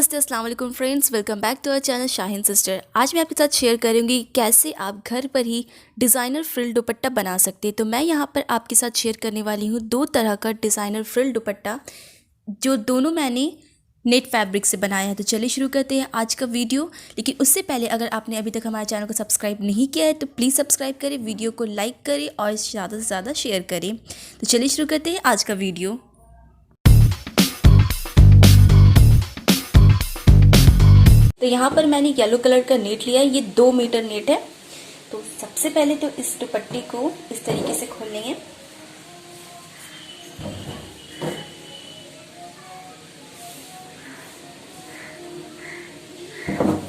नमस्ते, अस्सलाम वालेकुम friends, welcome back to our channel Shaheen sister. आज मैं आपके साथ शेयर करूंगी कैसे आप घर पर ही डिज़ाइनर फ्रिल दुपट्टा बना सकते हैं। तो मैं यहाँ पर आपके साथ शेयर करने वाली हूँ दो तरह का डिज़ाइनर फ्रिल दुपट्टा, जो दोनों मैंने नेट फैब्रिक से बनाया है। तो चलिए शुरू करते हैं आज का वीडियो। लेकिन उससे पहले अगर आपने अभी तक हमारे चैनल को सब्सक्राइब नहीं किया है तो प्लीज़ सब्सक्राइब करें, वीडियो को लाइक करें और ज़्यादा से ज़्यादा शेयर करें। तो चलिए शुरू करते हैं आज का वीडियो। तो यहाँ पर मैंने येलो कलर का नेट लिया है, ये 2 मीटर नेट है। तो सबसे पहले तो इस दुपट्टे को इस तरीके से खोल लेंगे।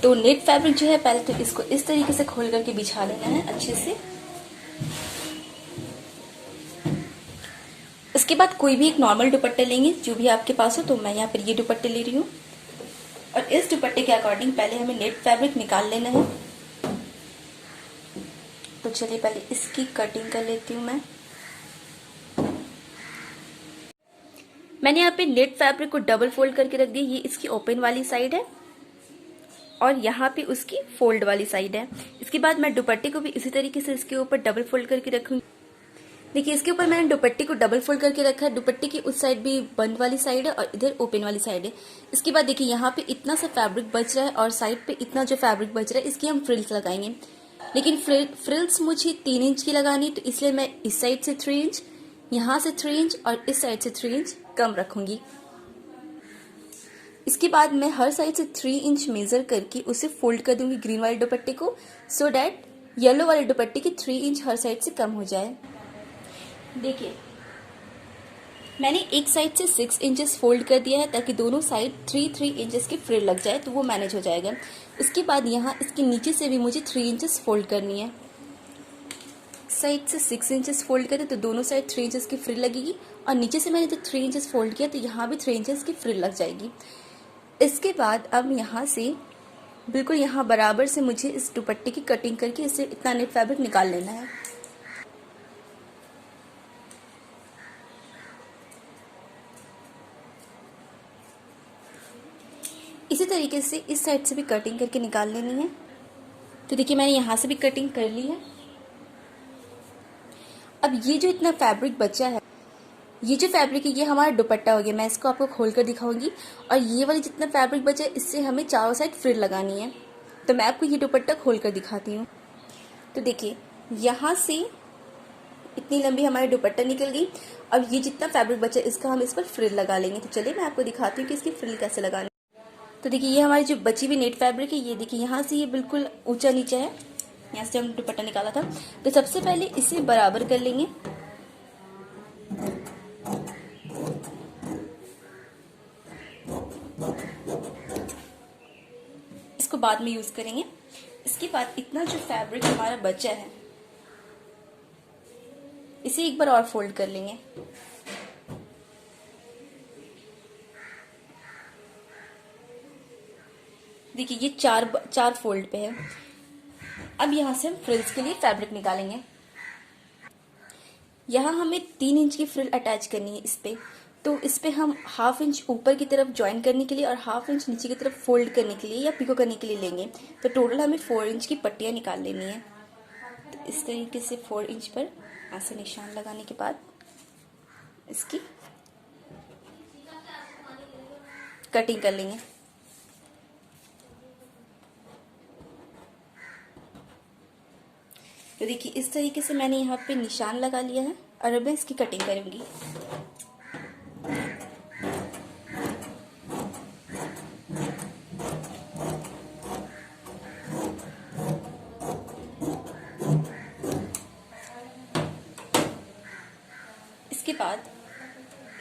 तो नेट फैब्रिक जो है पहले तो इसको इस तरीके से खोल करके बिछा लेना है अच्छे से। उसके बाद कोई भी एक नॉर्मल दुपट्टा लेंगे जो भी आपके पास हो। तो मैं यहाँ पर ये दुपट्टे ले रही हूँ और इस दुपट्टे के अकॉर्डिंग पहले हमें नेट फैब्रिक निकाल लेना है। तो चलिए पहले इसकी कटिंग कर लेती हूँ। मैंने यहाँ पे नेट फैब्रिक को डबल फोल्ड करके रख दिया। ये इसकी ओपन वाली साइड है और यहाँ पे उसकी फोल्ड वाली साइड है। इसके बाद मैं दुपट्टे को भी इसी तरीके से इसके ऊपर डबल फोल्ड करके रखूंगी। देखिए इसके ऊपर मैंने दुपट्टे को डबल फोल्ड करके रखा है। दुपट्टे की उस साइड भी बंद वाली साइड है और इधर ओपन वाली साइड है। इसके बाद देखिए यहाँ पे इतना सा फैब्रिक बच रहा है और साइड पे इतना जो फैब्रिक बच रहा है इसकी हम फ्रिल्स लगाएंगे। लेकिन फ्रिल्स मुझे 3 इंच की लगानी, तो इसलिए मैं इस साइड से 3 इंच, यहाँ से 3 इंच और इस साइड से 3 इंच कम रखूंगी। इसके बाद मैं हर साइड से 3 इंच मेजर करके उसे फोल्ड कर दूंगी ग्रीन वाले दुपट्टे को, सो डैट येलो वाले दुपट्टे की 3 इंच हर साइड से कम हो जाए। देखिए मैंने एक साइड से 6 इंचेस फोल्ड कर दिया है ताकि दोनों साइड 3-3 इंचेस की फ्रिल लग जाए, तो वो मैनेज हो जाएगा। उसके बाद यहाँ इसके नीचे से भी मुझे 3 इंचेस फोल्ड करनी है। साइड से 6 इंचेस फोल्ड करें तो दोनों साइड 3 इंचेस की फ्रिल लगेगी और नीचे से मैंने जब 3 इंचेस फोल्ड किया तो यहाँ भी 3 इंचेस की फ्रिल लग जाएगी। इसके बाद अब यहाँ से बिल्कुल यहाँ बराबर से मुझे इस दुपट्टे की कटिंग करके इससे इतना नेट फैब्रिक निकाल लेना है। इसी तरीके से इस साइड से भी कटिंग करके निकाल लेनी है। तो देखिए मैंने यहाँ से भी कटिंग कर ली है। अब ये जो इतना फैब्रिक बचा है, ये जो फैब्रिक है ये हमारा दुपट्टा हो गया। मैं इसको आपको खोल कर दिखाऊंगी और ये वाली जितना फैब्रिक बचा है इससे हमें चारों साइड फ्रिल लगानी है। तो मैं आपको ये दुपट्टा खोल कर दिखाती हूँ। तो देखिए यहाँ से इतनी लंबी हमारी दुपट्टा निकल गई। अब ये जितना फैब्रिक बचा है इसका हम इस पर फ्रिल लगा लेंगे। तो चलिए मैं आपको दिखाती हूँ कि इसकी फ्रिल कैसे लगानी। तो देखिए ये हमारी जो बची हुई नेट फैब्रिक है, ये देखिए यहाँ से ये बिल्कुल ऊंचा नीचा है, यहाँ से हम दुपट्टा निकाला था। तो सबसे पहले इसे बराबर कर लेंगे। इसको बाद में यूज करेंगे। इसके बाद इतना जो फैब्रिक हमारा बचा है इसे एक बार और फोल्ड कर लेंगे। देखिए ये चार फोल्ड पे है। अब यहाँ से हम फ्रिल्स के लिए फैब्रिक निकालेंगे। यहाँ हमें 3 इंच की फ्रिल अटैच करनी है इस पे। तो इस पे हम 1/2 इंच ऊपर की तरफ ज्वाइन करने के लिए और 1/2 इंच नीचे की तरफ फोल्ड करने के लिए या पिको करने के लिए लेंगे। तो टोटल हमें 4 इंच की पट्टियाँ निकाल लेनी है। तो इस तरीके से 4 इंच पर ऐसे निशान लगाने के बाद इसकी कटिंग कर लेंगे। तो देखिए इस तरीके से मैंने यहाँ पे निशान लगा लिया है और अब मैं इसकी कटिंग करूंगी। इसके बाद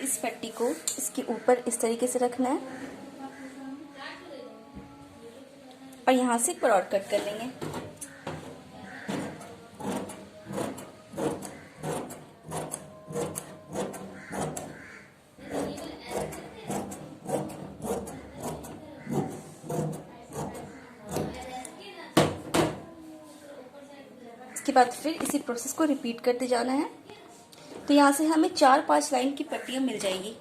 इस पट्टी को इसके ऊपर इस तरीके से रखना है और यहाँ से एक बार और कट कर लेंगे। इसके बाद फिर इसी प्रोसेस को रिपीट करते जाना है। तो यहाँ से हमें 4-5 लाइन की पट्टियाँ मिल जाएगी।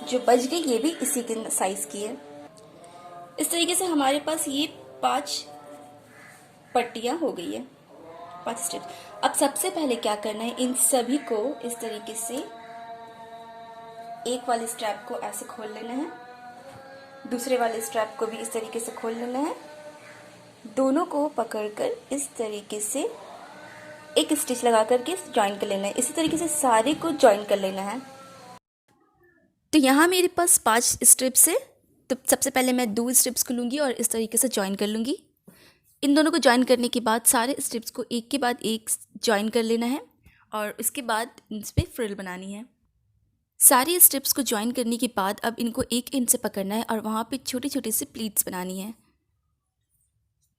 जो बच गई ये भी इसी के साइज की है। इस तरीके से हमारे पास ये 5 पट्टियां हो गई है, 5 स्ट्रिप्स। अब सबसे पहले क्या करना है, इन सभी को इस तरीके से एक वाले स्ट्रैप को ऐसे खोल लेना है, दूसरे वाले स्ट्रैप को भी इस तरीके से खोल लेना है, दोनों को पकड़कर इस तरीके से एक स्टिच लगा करके ज्वाइन कर लेना है। इसी तरीके से सारे को ज्वाइन कर लेना है। तो यहाँ मेरे पास 5 स्ट्रिप्स है, तो सबसे पहले मैं 2 स्ट्रिप्स को लूँगी और इस तरीके से ज्वाइन कर लूँगी। इन दोनों को ज्वाइन करने के बाद सारे स्ट्रिप्स को एक के बाद एक ज्वाइन कर लेना है और उसके बाद इस पर फ्रिल बनानी है। सारी स्ट्रिप्स को ज्वाइन करने के बाद अब इनको एक एंड से पकड़ना है और वहाँ पे छोटे छोटे से प्लीट्स बनानी है।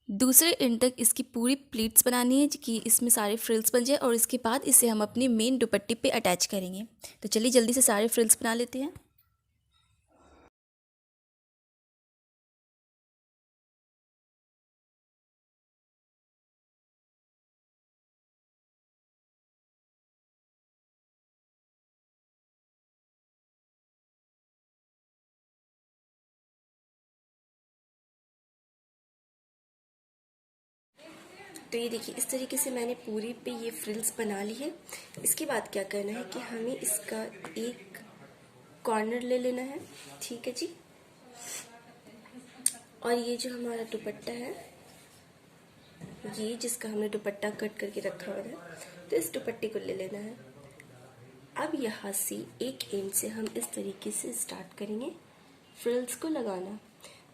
दूसरे एंड तक इसकी पूरी प्लीट्स बनानी है कि इसमें सारे फ्रिल्स बन जाए और इसके बाद इसे हम अपने मेन दुपट्टे पे अटैच करेंगे। तो चलिए जल्दी से सारे फ्रिल्स बना लेते हैं। तो ये देखिए इस तरीके से मैंने पूरी पे ये फ्रिल्स बना ली है। इसके बाद क्या करना है कि हमें इसका एक कॉर्नर ले लेना है, ठीक है जी। और ये जो हमारा दुपट्टा है, ये जिसका हमने दुपट्टा कट करके रखा हुआ है, तो इस दुपट्टे को ले लेना है। अब यहाँ से एक एंड से हम इस तरीके से स्टार्ट करेंगे फ्रिल्स को लगाना।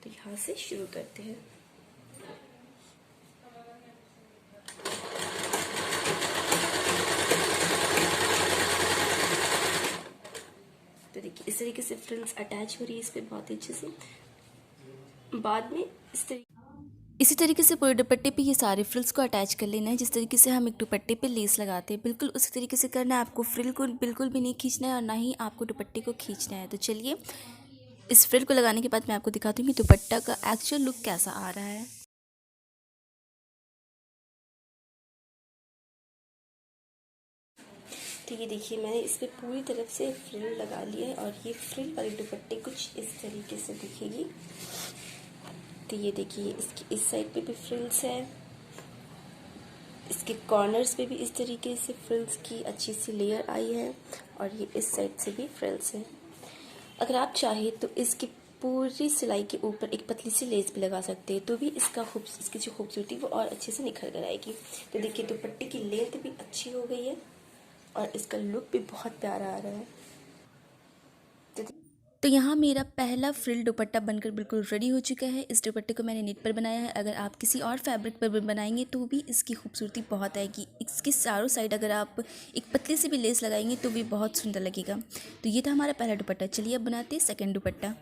तो यहाँ से शुरू करते हैं। तो देखिए इस तरीके से फ्रिल्स अटैच हो रही है इस पर बहुत ही अच्छे से। बाद में इसी तरीके से पूरे दुपट्टे पे ये सारे फ्रिल्स को अटैच कर लेना है। जिस तरीके से हम एक दुपट्टे पे लेस लगाते हैं बिल्कुल उसी तरीके से करना है। आपको फ्रिल को बिल्कुल भी नहीं खींचना है और ना ही आपको दुपट्टे को खींचना है। तो चलिए इस फ्रिल को लगाने के बाद मैं आपको दिखाती हूँ कि दुपट्टा का एक्चुअल लुक कैसा आ रहा है। तो ये देखिए मैंने इस पर पूरी तरफ से फ्रिल लगा लिया है और ये फ्रिल वाले दुपट्टे कुछ इस तरीके से दिखेगी। तो ये देखिए इसकी इस साइड पे भी फ्रिल्स है, इसके कॉर्नर्स पे भी इस तरीके से फ्रिल्स की अच्छी सी लेयर आई है और ये इस साइड से भी फ्रिल्स है। अगर आप चाहें तो इसकी पूरी सिलाई के ऊपर एक पतली सी लेस भी लगा सकते हैं, तो भी इसकी जो खूबसूरती वो और अच्छे से निखर कर आएगी। तो देखिए दुपट्टे की लेंथ भी अच्छी हो गई है और इसका लुक भी बहुत प्यारा आ रहा है। तो यहाँ मेरा पहला फ्रिल दुपट्टा बनकर बिल्कुल रेडी हो चुका है। इस दुपट्टे को मैंने नेट पर बनाया है। अगर आप किसी और फैब्रिक पर बनाएंगे तो भी इसकी खूबसूरती बहुत आएगी। इसके चारों साइड अगर आप एक पतली सी भी लेस लगाएंगे तो भी बहुत सुंदर लगेगा। तो ये था हमारा पहला दुपट्टा। चलिए अब बनाते हैं सेकेंड दुपट्टा।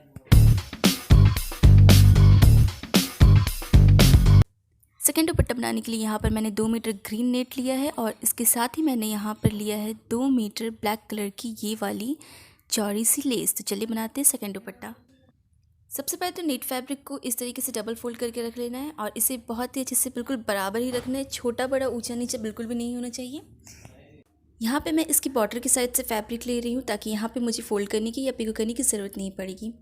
सेकेंड दुपट्टा बनाने के लिए यहाँ पर मैंने 2 मीटर ग्रीन नेट लिया है और इसके साथ ही मैंने यहाँ पर लिया है 2 मीटर ब्लैक कलर की ये वाली चौड़ी सी लेस। तो चलिए बनाते हैं सेकेंड दुपट्टा। सबसे पहले तो नेट फैब्रिक को इस तरीके से डबल फोल्ड करके रख लेना है और इसे बहुत ही अच्छे से बिल्कुल बराबर ही रखना है। छोटा बड़ा ऊंचा नीचे बिल्कुल भी नहीं होना चाहिए। यहाँ पे मैं इसकी बॉर्डर की साइड से फैब्रिक ले रही हूँ ताकि यहाँ पे मुझे फोल्ड करने की या पिको करने की ज़रूरत नहीं पड़ेगी।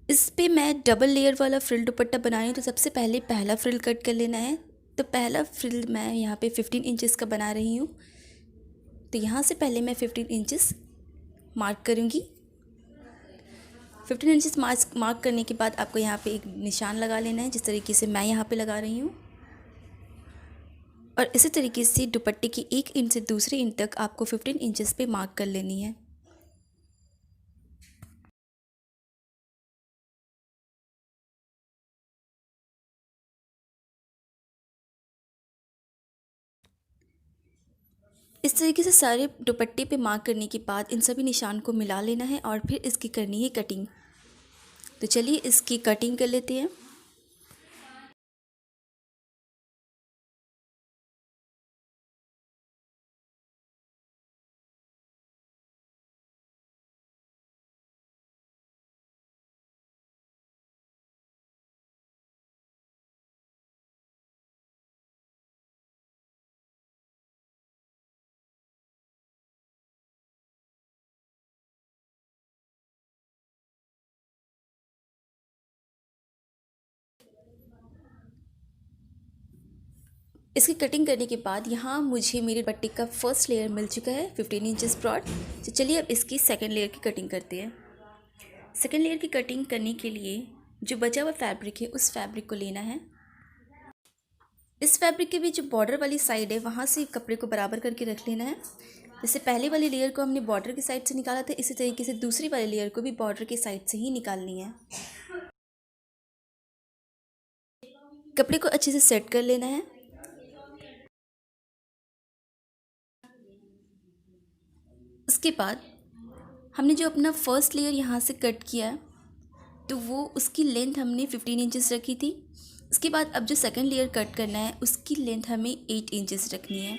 इस पे मैं डबल लेयर वाला फ्रिल दुपट्टा बना रही हूँ। तो सबसे पहले पहला फ्रिल कट कर लेना है। तो पहला फ्रिल मैं यहाँ पे 15 इंचेस का बना रही हूँ। तो यहाँ से पहले मैं 15 इंचेस मार्क करूँगी। 15 इंचेस मार्क करने के बाद आपको यहाँ पे एक निशान लगा लेना है, जिस तरीके से मैं यहाँ पे लगा रही हूँ। और इसी तरीके से दुपट्टे की एक इंच से दूसरे इंच तक आपको 15 इंचेस पे मार्क कर लेनी है। इस तरीके से सारे दुपट्टे पे मार्क करने के बाद इन सभी निशान को मिला लेना है और फिर इसकी करनी है कटिंग। तो चलिए इसकी कटिंग कर लेते हैं। इसकी कटिंग करने के बाद यहाँ मुझे मेरे दुपट्टे का फर्स्ट लेयर मिल चुका है 15 इंचेस ब्रॉड। तो चलिए अब इसकी सेकंड लेयर की कटिंग करते हैं। सेकंड लेयर की कटिंग करने के लिए जो बचा हुआ फैब्रिक है उस फैब्रिक को लेना है। इस फैब्रिक के भी जो बॉर्डर वाली साइड है वहाँ से कपड़े को बराबर करके रख लेना है। जैसे पहले वाली लेयर को हमने बॉर्डर की साइड से निकाला था, इसी तरीके से दूसरी वाली लेयर को भी बॉर्डर की साइड से ही निकालनी है। कपड़े को अच्छे से सेट कर लेना है। उसके बाद हमने जो अपना फर्स्ट लेयर यहाँ से कट किया है तो वो उसकी लेंथ हमने 15 इंचेस रखी थी। उसके बाद अब जो सेकंड लेयर कट करना है उसकी लेंथ हमें 8 इंचेस रखनी है।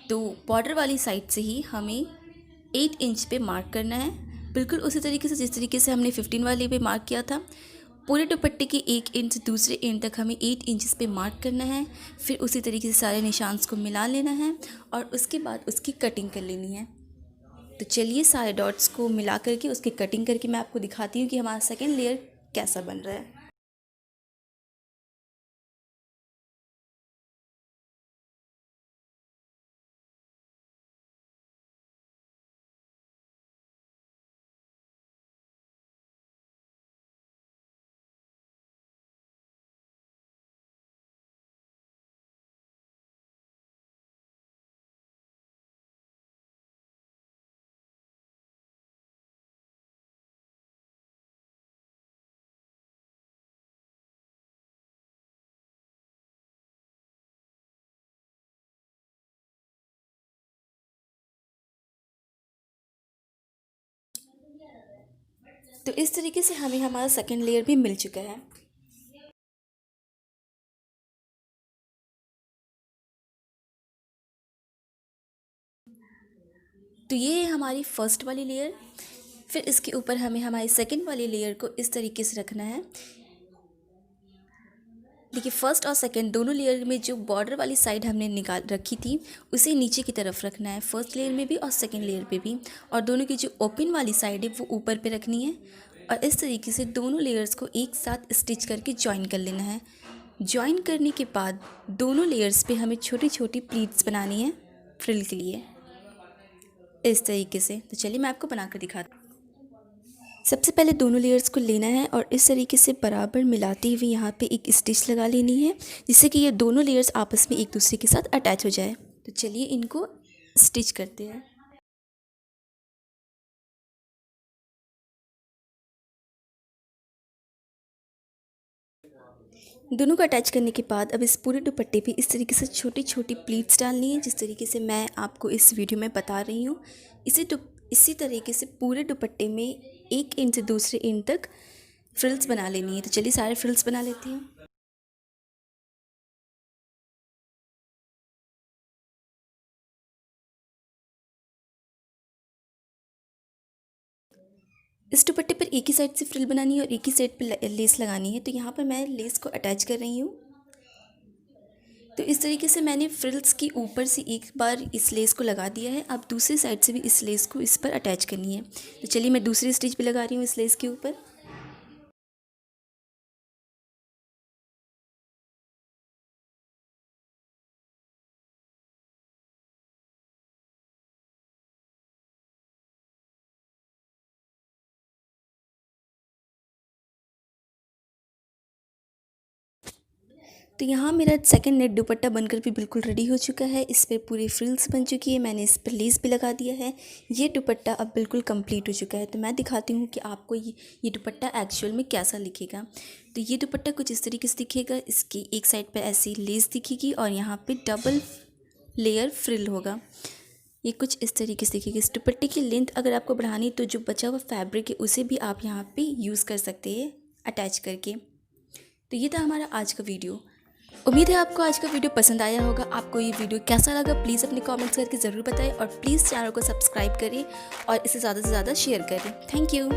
तो बॉर्डर वाली साइड से ही हमें 8 इंच पे मार्क करना है, बिल्कुल उसी तरीके से जिस तरीके से हमने 15 वाले पे मार्क किया था। पूरे दुपट्टे के 1 इंच से दूसरे एंड तक हमें 8 इंचेस पे मार्क करना है। फिर उसी तरीके से सारे निशान को मिला लेना है और उसके बाद उसकी कटिंग कर लेनी है। तो चलिए सारे डॉट्स को मिला करके उसकी कटिंग करके मैं आपको दिखाती हूँ कि हमारा सेकेंड लेयर कैसा बन रहा है। तो इस तरीके से हमें हमारा सेकेंड लेयर भी मिल चुका है। तो ये है हमारी फर्स्ट वाली लेयर। फिर इसके ऊपर हमें हमारी सेकेंड वाली लेयर को इस तरीके से रखना है। देखिए फर्स्ट और सेकेंड दोनों लेयर में जो बॉर्डर वाली साइड हमने निकाल रखी थी उसे नीचे की तरफ रखना है, फर्स्ट लेयर में भी और सेकेंड लेयर पे भी। और दोनों की जो ओपन वाली साइड है वो ऊपर पे रखनी है और इस तरीके से दोनों लेयर्स को एक साथ स्टिच करके ज्वाइन कर लेना है। ज्वाइन करने के बाद दोनों लेयर्स पे हमें छोटी छोटी प्लीट्स बनानी है फ्रिल के लिए, इस तरीके से। तो चलिए मैं आपको बनाकर दिखाती हूँ। सबसे पहले दोनों लेयर्स को लेना है और इस तरीके से बराबर मिलाते हुए यहाँ पे एक स्टिच लगा लेनी है, जिससे कि ये दोनों लेयर्स आपस में एक दूसरे के साथ अटैच हो जाए। तो चलिए इनको स्टिच करते हैं। दोनों को अटैच करने के बाद अब इस पूरे दुपट्टे पे इस तरीके से छोटी छोटी प्लीट्स डालनी है, जिस तरीके से मैं आपको इस वीडियो में बता रही हूँ। इसी तरीके से पूरे दुपट्टे में 1 इंच से दूसरे इंच तक फ्रिल्स बना लेनी है। तो चलिए सारे फ्रिल्स बना लेती हूँ। इस दुपट्टे पर एक ही साइड से फ्रिल बनानी है और एक ही साइड पर लेस लगानी है। तो यहाँ पर मैं लेस को अटैच कर रही हूँ। तो इस तरीके से मैंने फ्रिल्स के ऊपर से एक बार इस लेस को लगा दिया है। अब दूसरी साइड से भी इस लेस को इस पर अटैच करनी है। तो चलिए मैं दूसरी स्टिच भी लगा रही हूँ इस लेस के ऊपर। तो यहाँ मेरा सेकंड नेट दुपट्टा बनकर भी बिल्कुल रेडी हो चुका है। इस पर पूरी फ्रिल्स बन चुकी है, मैंने इस पर लेस भी लगा दिया है। ये दुपट्टा अब बिल्कुल कंप्लीट हो चुका है। तो मैं दिखाती हूँ कि आपको ये दुपट्टा एक्चुअल में कैसा दिखेगा। तो ये दुपट्टा कुछ इस तरीके से दिखेगा। इसकी एक साइड पर ऐसी लेस दिखेगी और यहाँ पर डबल लेयर फ्रिल होगा। ये कुछ इस तरीके से दिखेगी। इस दुपट्टे की लेंथ अगर आपको बढ़ानी तो जो बचा हुआ फैब्रिक है उसे भी आप यहाँ पे यूज़ कर सकते हैं अटैच करके। तो ये था हमारा आज का वीडियो। उम्मीद है आपको आज का वीडियो पसंद आया होगा। आपको ये वीडियो कैसा लगा प्लीज़ अपने कमेंट्स करके ज़रूर बताएं और प्लीज़ चैनल को सब्सक्राइब करें और इसे ज़्यादा से ज़्यादा शेयर करें। Thank you.